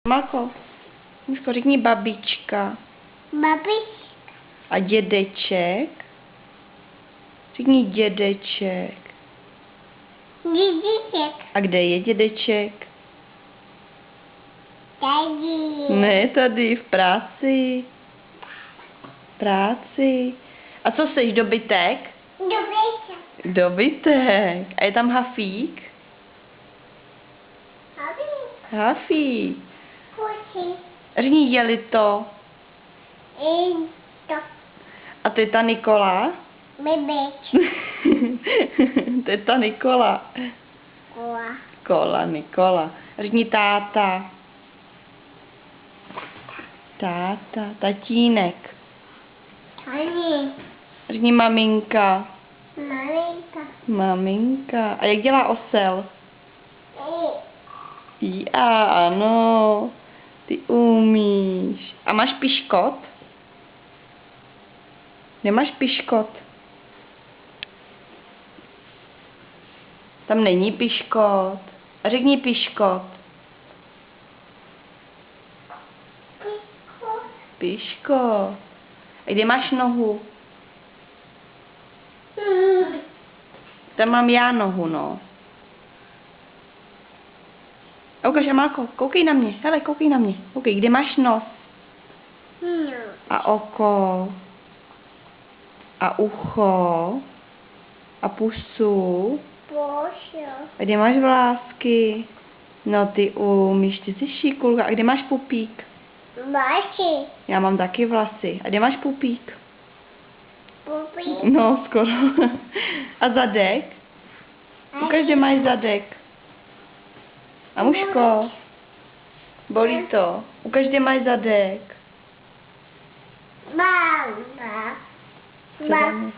Malko, Miško, řekni babička. Babička. A dědeček? Řekni dědeček. Dědeček. A kde je dědeček? Tady. Ne, tady, v práci. V práci. A co seš, dobytek? Dobytek. Dobytek. A je tam Hafík? Hafík. Kuci. Řekni Jelito. To. A teta Nikola? Bebeč. Teta Nikola. Kola. Nikola. Řekni táta. Táta. Tatínek. Tady. Řekni maminka. Malinka. Maminka. A jak dělá osel? Já, ano. Ty umíš. A máš piškot? Nemáš piškot? Tam není piškot. A řekni piškot. Piškot. A kde máš nohu? Tam mám já nohu, no. A ukaž, Amalko, koukej na mě. Hele, koukej na mě. Koukej, kde máš nos? A oko. A ucho. A pusu. A kde máš vlásky? No ty umíš, ty jsi šikulka. A kde máš pupík? Máši. Já mám taky vlasy. A kde máš pupík? Pupík. No, skoro. A zadek? Ukaž, kde máš zadek. A mužko, bolí to. Ukaž, kde máš zadek. Mama. Co tam je?